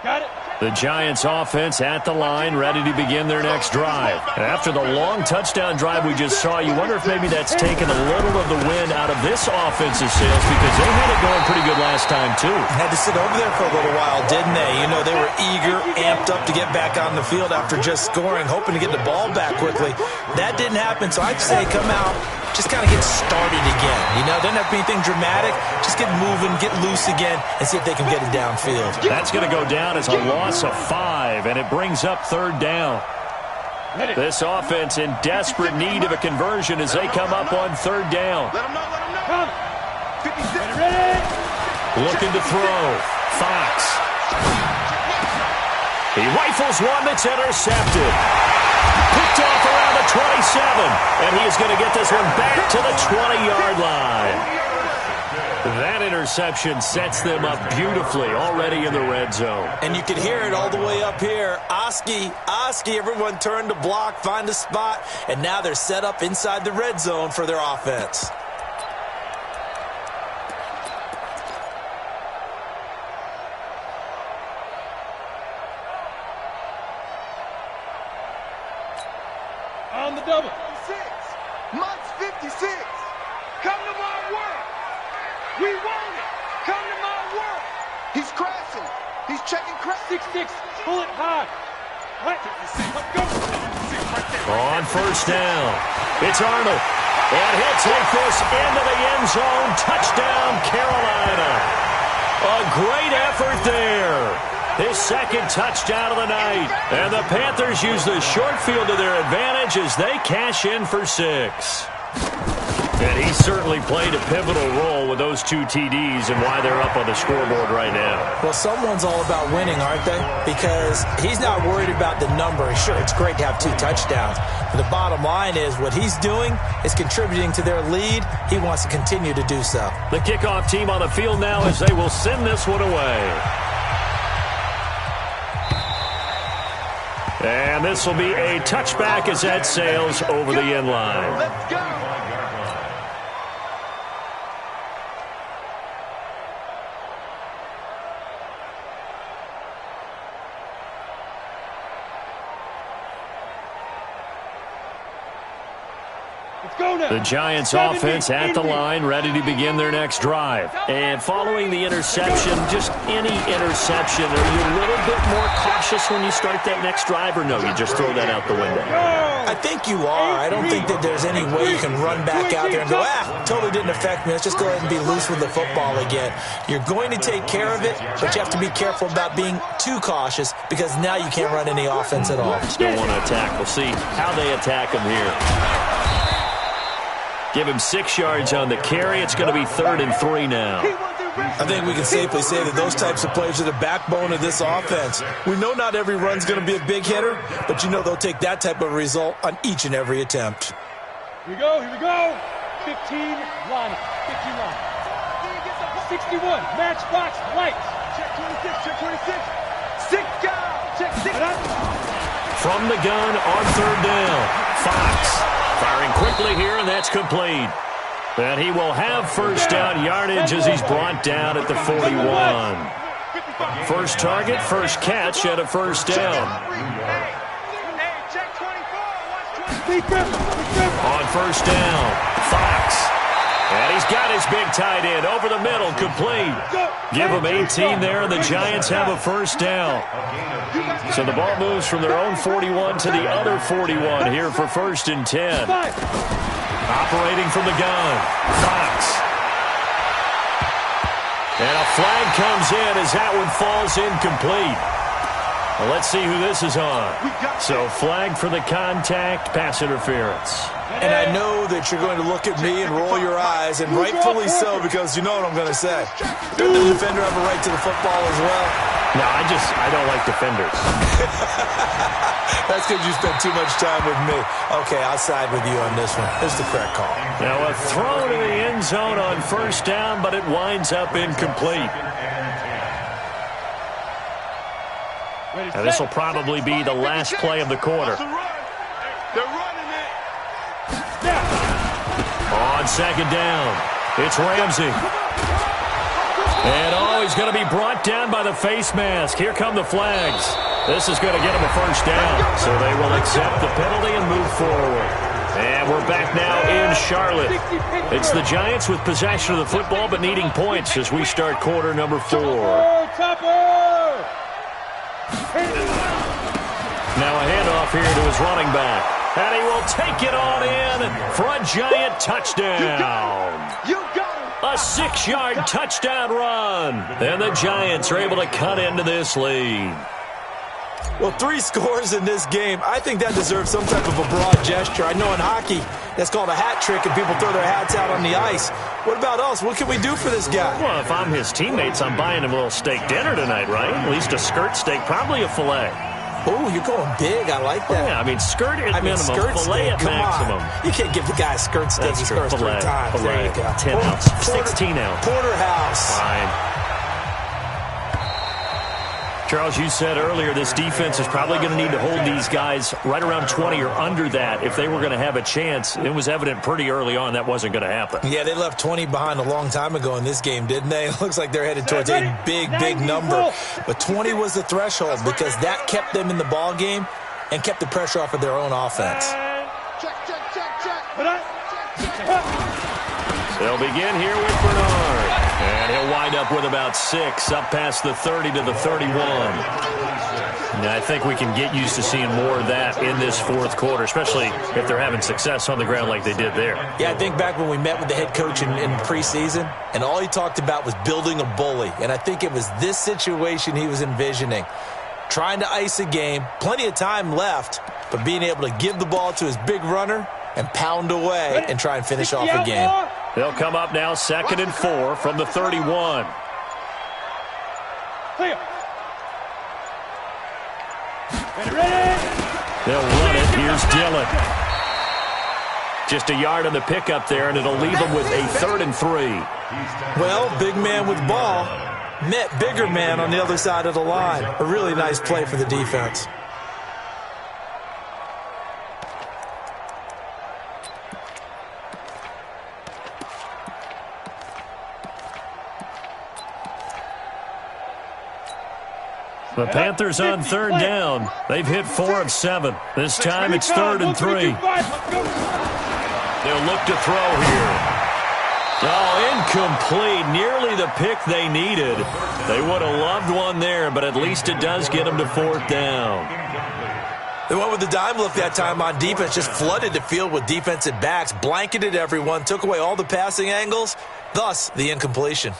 Got it. The Giants offense at the line, ready to begin their next drive. And after the long touchdown drive we just saw, you wonder if maybe that's taken a little of the wind out of this offensive sails, because they had it going pretty good last time, too. Had to sit over there for a little while, didn't they? You know, they were eager, amped up to get back on the field after just scoring, hoping to get the ball back quickly. That didn't happen, so I'd say come out, just kind of get started again. You know, doesn't have to be anything dramatic. Just get moving, get loose again, and see if they can get it downfield. That's going to go down as a loss of 5, and it brings up 3rd down. This offense in desperate need of a conversion as they come up on 3rd down. Let him know. 56. Ready. Looking to throw. Fox. He rifles one that's intercepted. Picked off around the 27, and he is going to get this one back to the 20-yard line. That interception sets them up beautifully already in the red zone. And you can hear it all the way up here. Oski, everyone turned to block, find a spot, and now they're set up inside the red zone for their offense. On the double. 56. Mike's 56. Come to my work. We want it. Come to my work. He's crashing. He's checking crash. 6-6. Pull it high. Right. 56. Let's go. On 1st down, it's Arnold. And he'll take this into the end zone. Touchdown, Carolina. A great effort there. His 2nd touchdown of the night. And the Panthers use the short field to their advantage as they cash in for 6. And he certainly played a pivotal role with those 2 TDs and why they're up on the scoreboard right now. Well, someone's all about winning, aren't they? Because he's not worried about the number. Sure, it's great to have 2 touchdowns. But the bottom line is what he's doing is contributing to their lead. He wants to continue to do so. The kickoff team on the field now as they will send this one away. And this will be a touchback as that sails over the end line. Let's go. The Giants offense at the line, ready to begin their next drive. And following the interception, just any interception, are you a little bit more cautious when you start that next drive, or no, you just throw that out the window? I think you are. I don't think that there's any way you can run back out there and go, totally didn't affect me. Let's just go ahead and be loose with the football again. You're going to take care of it, but you have to be careful about being too cautious because now you can't run any offense at all. Still want to attack. We'll see how they attack him here. Give him 6 yards on the carry. It's going to be 3rd and 3 now. I think we can safely say that those types of plays are the backbone of this offense. We know not every run's going to be a big hitter, but you know they'll take that type of result on each and every attempt. Here we go, here we go. 15 line, 15 line. 61, match box, lights. Check 26, check 26. 6 guys, check 6. From the gun on 3rd down, Fox. Firing quickly here, and that's complete. And he will have first down yardage as he's brought down at the 41. First target, first catch at a first down. On first down, Fox. And he's got his big tight end over the middle, complete. Give him 18 there, and the Giants have a first down. So the ball moves from their own 41 to the other 41 here for 1st and 10. Operating from the gun, Fox. And a flag comes in as that one falls incomplete. Well, let's see who this is on. So flag for the contact, pass interference. And I know that you're going to look at me and roll your eyes, and rightfully so, because you know what I'm going to say. Doesn't the defender have a right to the football as well? No, I don't like defenders. That's because you spent too much time with me. Okay, I'll side with you on this one. This is the correct call. Now a throw to the end zone on first down, but it winds up incomplete. Now this will probably be the last play of the quarter. They're running it. On 2nd down, it's Ramsey. And he's going to be brought down by the face mask. Here come the flags. This is going to get him a first down. So they will accept the penalty and move forward. And we're back now in Charlotte. It's the Giants with possession of the football but needing points as we start quarter number 4. Now a handoff here to his running back. And he will take it on in for a Giant touchdown. You got him. A 6-yard touchdown run. And the Giants are able to cut into this lead. Well, 3 scores in this game. I think that deserves some type of a broad gesture. I know in hockey, that's called a hat trick, and people throw their hats out on the ice. What about us? What can we do for this guy? Well, if I'm his teammates, I'm buying him a little steak dinner tonight, right? At least a skirt steak, probably a filet. Oh, you're going big. I like that. Yeah, I mean, skirt at minimum, skirt filet steak. at maximum. You can't give the guy a skirt steak. That's He true. scores 3 times. Filet. There you go. 10 ounce. 16 ounce. Porterhouse. Fine. Charles, you said earlier this defense is probably going to need to hold these guys right around 20 or under that if they were going to have a chance. It was evident pretty early on that wasn't going to happen. Yeah, they left 20 behind a long time ago in this game, didn't they? It looks like they're headed towards a big, big number. But 20 was the threshold because that kept them in the ball game and kept the pressure off of their own offense. They'll begin here with Bernard. And he'll wind up with about 6, up past the 30 to the 31. Now, I think we can get used to seeing more of that in this 4th quarter, especially if they're having success on the ground like they did there. Yeah, I think back when we met with the head coach in preseason, and all he talked about was building a bully. And I think it was this situation he was envisioning. Trying to ice a game, plenty of time left, but being able to give the ball to his big runner and pound away and try and finish off a game. They'll come up now 2nd and 4 from the 31. They'll run it. Here's Dillon. Just a yard on the pickup there, and it'll leave them with a 3rd and 3. Well, big man with ball met bigger man on the other side of the line. A really nice play for the defense. The Panthers on 3rd down. They've hit 4 of 7. This time it's 3rd and 3. They'll look to throw here. Oh, incomplete. Nearly the pick they needed. They would have loved one there, but at least it does get them to 4th down. They went with the dime look that time on defense, just flooded the field with defensive backs, blanketed everyone, took away all the passing angles, thus the incompletion.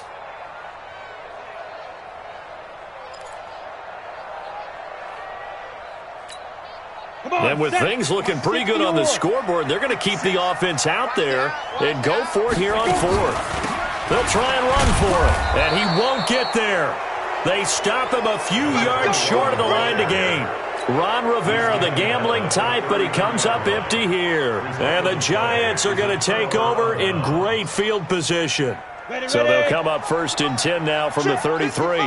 And with things looking pretty good on the scoreboard, they're going to keep the offense out there and go for it here on 4th. They'll try and run for it, and he won't get there. They stop him a few yards short of the line to gain. Ron Rivera, the gambling type, but he comes up empty here. And the Giants are going to take over in great field position. So they'll come up 1st and 10 now from the 33.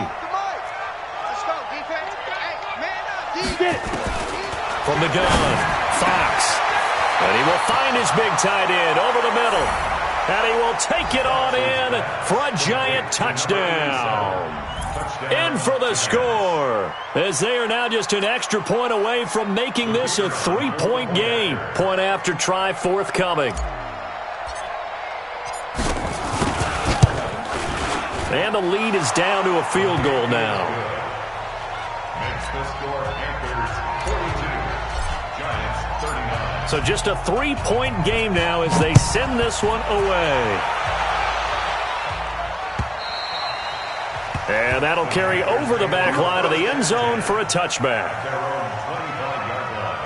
From the gun, Fox. And he will find his big tight end over the middle. And he will take it on in for a Giant touchdown. In for the score, as they are now just an extra point away from making this a 3-point game. Point after try forthcoming. And the lead is down to a field goal now. Makes the score Panthers 42, Giants 39. So just a 3-point game now as they send this one away. And that'll carry over the back line of the end zone for a touchback. Their own 25-yard line.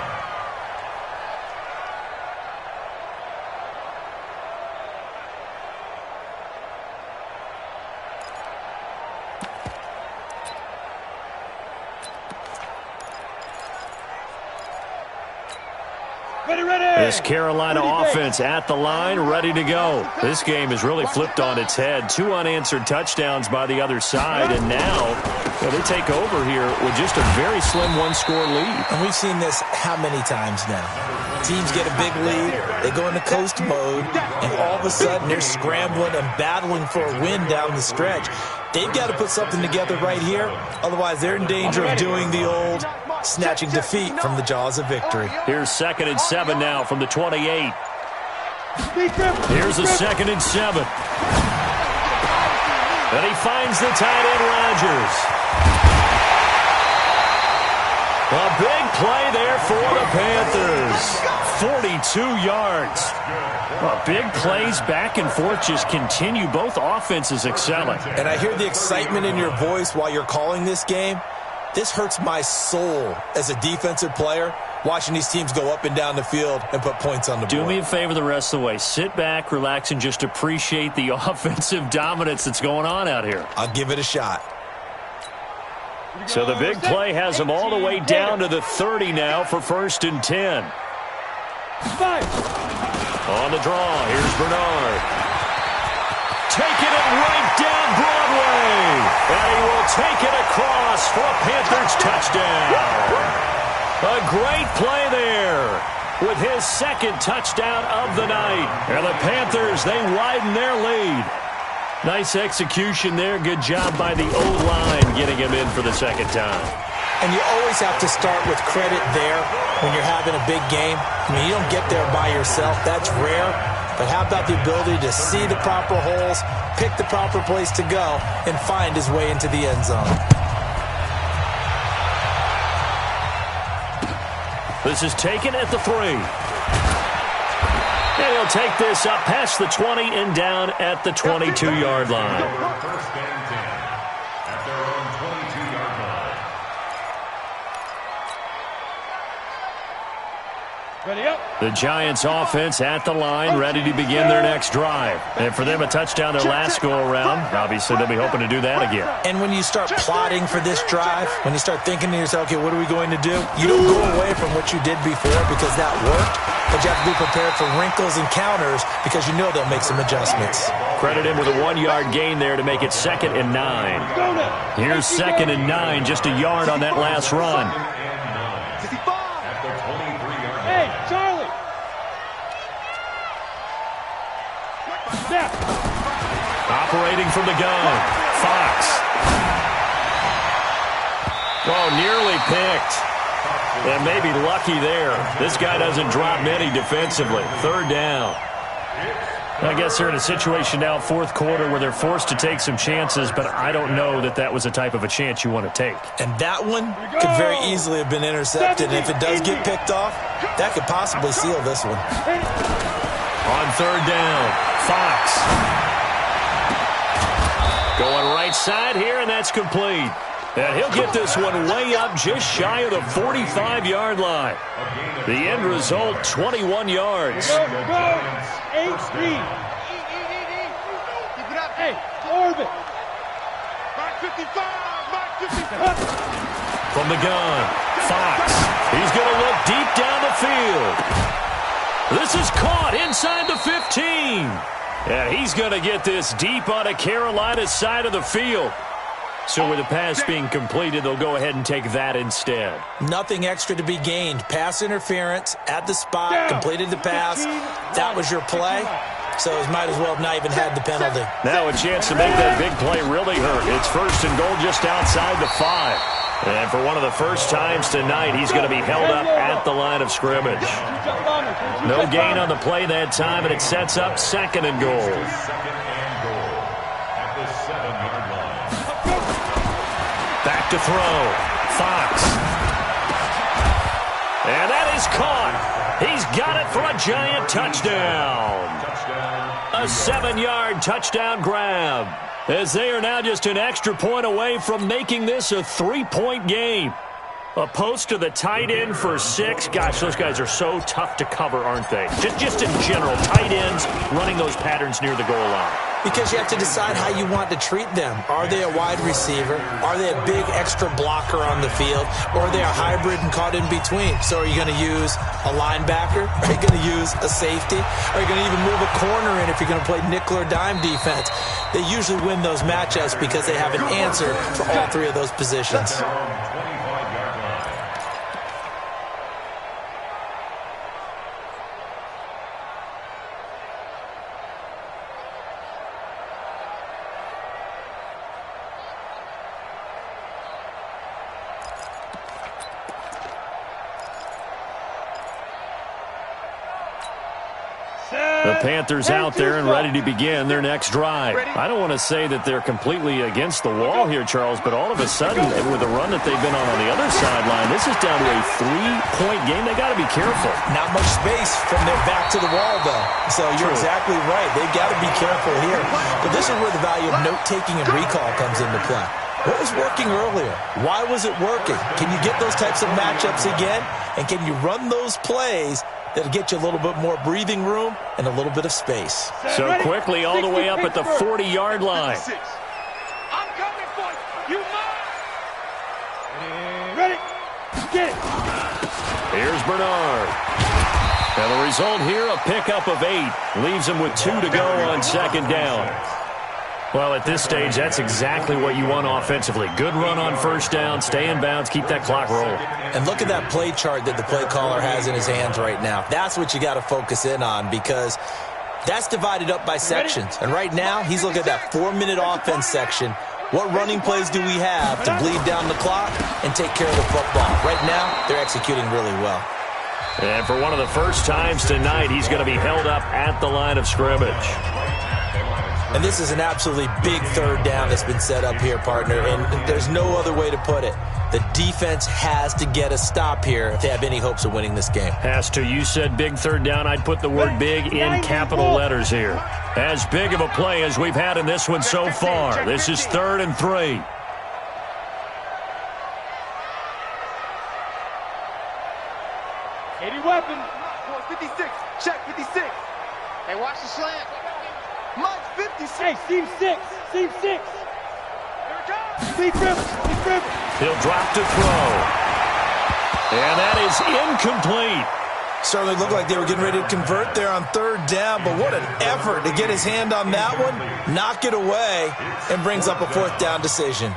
This Carolina offense at the line, ready to go. This game has really flipped on its head. 2 unanswered touchdowns by the other side, and now they take over here with just a very slim 1-score lead. And we've seen this how many times now? Teams get a big lead, they go into coast mode, and all of a sudden they're scrambling and battling for a win down the stretch. They've got to put something together right here, otherwise they're in danger of doing the old snatching defeat from the jaws of victory. Here's 2nd and 7 now from the 28. Here's a 2nd and 7. And he finds the tight end, Rodgers. A big play there for the Panthers. 42 yards. Well, big plays back and forth just continue. Both offenses excelling. And I hear the excitement in your voice while you're calling this game. This hurts my soul as a defensive player, watching these teams go up and down the field and put points on the board. Do me a favor the rest of the way. Sit back, relax, and just appreciate the offensive dominance that's going on out here. I'll give it a shot. So the big play has them all the way down to the 30 now for 1st and 10. On the draw, here's Bernard. Taking it right down Broadway. And he will take it across for a Panthers touchdown. A great play there with his 2nd touchdown of the night. And the Panthers, they widen their lead. Nice execution there. Good job by the O-line getting him in for the 2nd time. And you always have to start with credit there when you're having a big game. I mean, you don't get there by yourself. That's rare. But how about the ability to see the proper holes, pick the proper place to go, and find his way into the end zone? This is taken at the 3. And he'll take this up past the 20 and down at the 22-yard line. 1st and 10 at their own 22-yard line. Ready up. The Giants offense at the line, ready to begin their next drive. And for them, a touchdown their last go-around. Obviously, they'll be hoping to do that again. And when you start plotting for this drive, when you start thinking to yourself, okay, what are we going to do? You don't go away from what you did before because that worked, but you have to be prepared for wrinkles and counters because you know they'll make some adjustments. Credit him with a 1-yard gain there to make it 2nd and 9. Here's 2nd and 9, just a yard on that last run. Hey, Charlie. Snap. Operating from the gun, Fox. Oh, nearly picked. And maybe lucky there. This guy doesn't drop many defensively. 3rd down. I guess they're in a situation now, 4th quarter, where they're forced to take some chances, but I don't know that that was the type of a chance you want to take. And that one could very easily have been intercepted. And if it does get picked off, that could possibly seal this one. On 3rd down, Fox. Going right side here, and that's complete. And he'll get this one way up just shy of the 45-yard line. The end result, 21 yards. Go. 8-3. Hey, orbit. Mark 55. Mark 55. From the gun, Fox. He's going to look deep down the field. This is caught inside the 15. And he's going to get this deep on a Carolina side of the field. So with the pass being completed, they'll go ahead and take that instead. Nothing extra to be gained. Pass interference at the spot, completed the pass. That was your play. So it might as well have not even had the penalty. Now a chance to make that big play really hurt. It's 1st and goal just outside the 5. And for one of the first times tonight, he's going to be held up at the line of scrimmage. No gain on the play that time, and it sets up 2nd and goal. Back to throw. Fox. And that is caught. He's got it for a Giant touchdown. A 7-yard touchdown grab. As they are now just an extra point away from making this a 3-point game. A post to the tight end for 6. Gosh, those guys are so tough to cover, aren't they? Just in general, tight ends running those patterns near the goal line. Because you have to decide how you want to treat them. Are they a wide receiver? Are they a big extra blocker on the field? Or are they a hybrid and caught in between? So are you going to use a linebacker? Are you going to use a safety? Are you going to even move a corner in if you're going to play nickel or dime defense? They usually win those matchups because they have an answer for all 3 of those positions. The Panthers out there and ready to begin their next drive. I don't want to say that they're completely against the wall here, Charles, but all of a sudden, with the run that they've been on the other sideline, this is down to a 3-point game. They got to be careful. Not much space from their back to the wall, though. So you're exactly right. They've got to be careful here. But this is where the value of note-taking and recall comes into play. What was working earlier? Why was it working? Can you get those types of matchups again? And can you run those plays that'll get you a little bit more breathing room and a little bit of space? So quickly all the way up at the 40-yard line. I'm coming for you. You must. Ready. Get it. Here's Bernard. And the result here, a pickup of 8. Leaves him with 2 to go on 2nd down. Well, at this stage, that's exactly what you want offensively. Good run on 1st down, stay in bounds, keep that clock rolling. And look at that play chart that the play caller has in his hands right now. That's what you got to focus in on because that's divided up by sections. And right now, he's looking at that 4-minute offense section. What running plays do we have to bleed down the clock and take care of the football? Right now, they're executing really well. And for one of the first times tonight, he's going to be held up at the line of scrimmage. And this is an absolutely big 3rd down that's been set up here, partner, and there's no other way to put it. The defense has to get a stop here if they have any hopes of winning this game. Has to. You said big 3rd down. I'd put the word big in capital letters here. As big of a play as we've had in this one so far. This is 3rd and 3. Weapon. boys. 56. Check 56. Hey, watch the slant. Mike 56. Hey, seam 6. Seam 6. Here it comes. Deep Rivers. Deep Rivers. He'll drop to throw. And that is incomplete. Certainly looked like they were getting ready to convert there on third down, but what an effort to get his hand on that one, knock it away, and brings up a fourth down decision.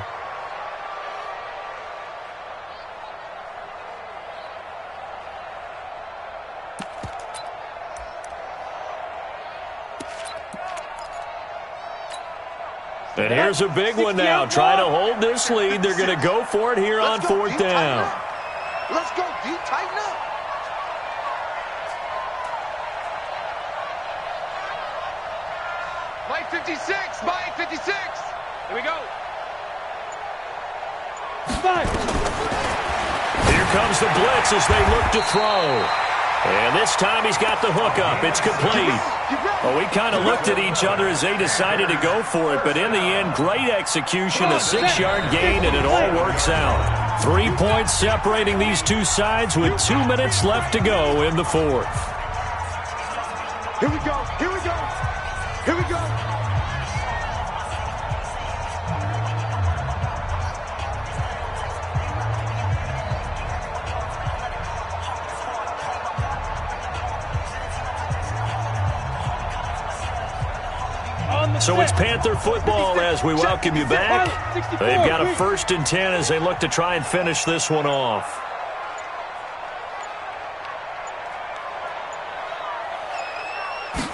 And here's a big one now. Trying to hold this lead. They're going to go for it here on fourth down. Let's go, D. Tighten up. Mike 56. Mike 56. Here we go. 5. Here comes the blitz as they look to throw. And this time he's got the hook up. It's complete. Well, we kind of looked at each other as they decided to go for it, but in the end, great execution, a 6-yard gain, and it all works out. 3 points separating these two sides with 2 minutes left to go in the fourth. Here we go. Here we go. Here we go. So it's Panther football as we welcome you back. They've got a 1st and 10 as they look to try and finish this one off.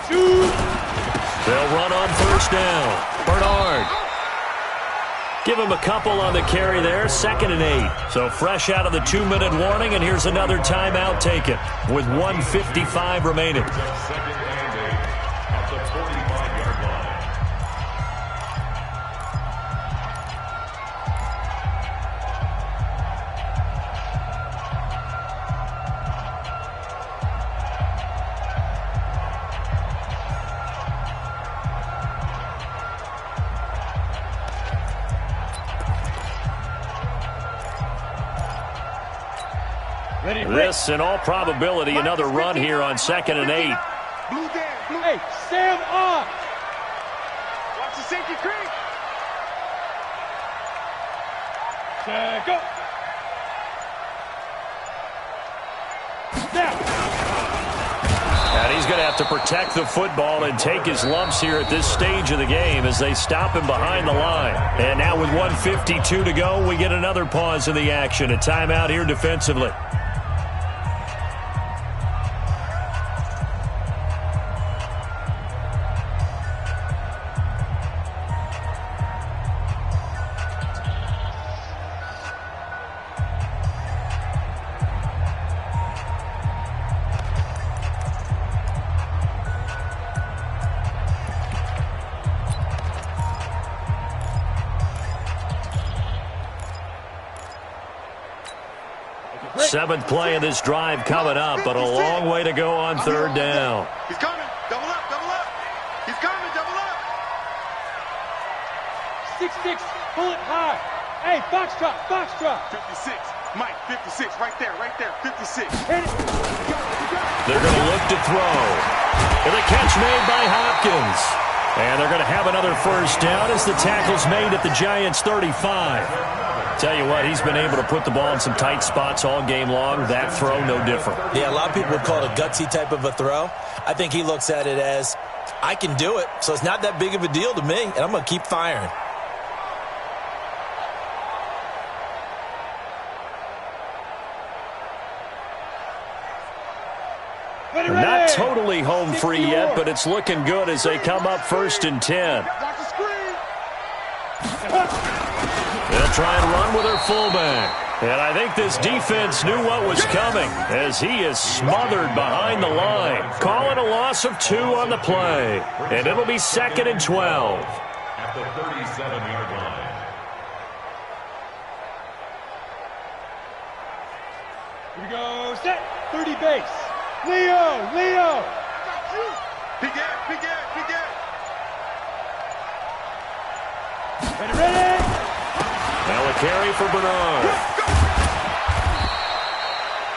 They'll run on 1st down. Bernard. Give him a couple on the carry there. 2nd and 8. So fresh out of the 2-minute warning, and here's another timeout taken with 1:55 remaining. 2nd and 8 at the 45-yard line. This, in all probability, another run here on 2nd and 8. Blue down. Blue. Hey, Sam on. Watch the safety creep. Go. Now. And he's going to have to protect the football and take his lumps here at this stage of the game as they stop him behind the line. And now with 1:52 to go, we get another pause in the action. A timeout here defensively. Seventh play of this drive coming up, but a long way to go on 3rd down. He's coming. Double up. Double up. He's coming. Double up. 6-6. Pull it high. Hey, box drop. Box drop. 56. Mike, 56. Right there. Right there. 56. Hit it. They're going to look to throw. And the catch made by Hopkins. And they're going to have another 1st down as the tackle's made at the Giants' 35. Tell you what, he's been able to put the ball in some tight spots all game long. That throw, no different. Yeah, a lot of people would call it a gutsy type of a throw. I think he looks at it as, I can do it, so it's not that big of a deal to me, and I'm going to keep firing. Not totally home free yet, but it's looking good as they come up 1st and 10. Watch the screen. They'll try and run with their fullback. And I think this defense knew what was coming as he is smothered behind the line. Calling a loss of 2 on the play. And it'll be 2nd and 12. At the 37-yard line. Here we go. Set. 30 base. Leo. Big gap. Big gap. Big gap. Ready. Now a carry for Bernard.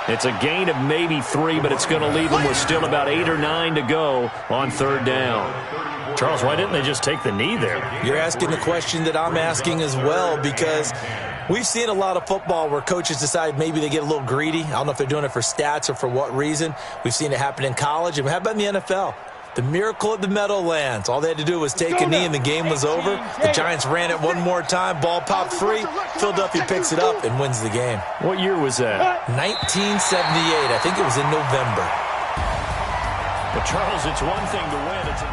It's a gain of maybe 3, but it's going to leave them with still about 8 or 9 to go on 3rd down. Charles, why didn't they just take the knee there? You're asking the question that I'm asking as well, because we've seen a lot of football where coaches decide maybe they get a little greedy. I don't know if they're doing it for stats or for what reason. We've seen it happen in college, and how about in the NFL? The miracle at the Meadowlands. All they had to do was take a knee and the game was over. The Giants ran it one more time. Ball popped free. Philadelphia picks it up and wins the game. What year was that? 1978. I think it was in November. But Charles, it's one thing to win. It's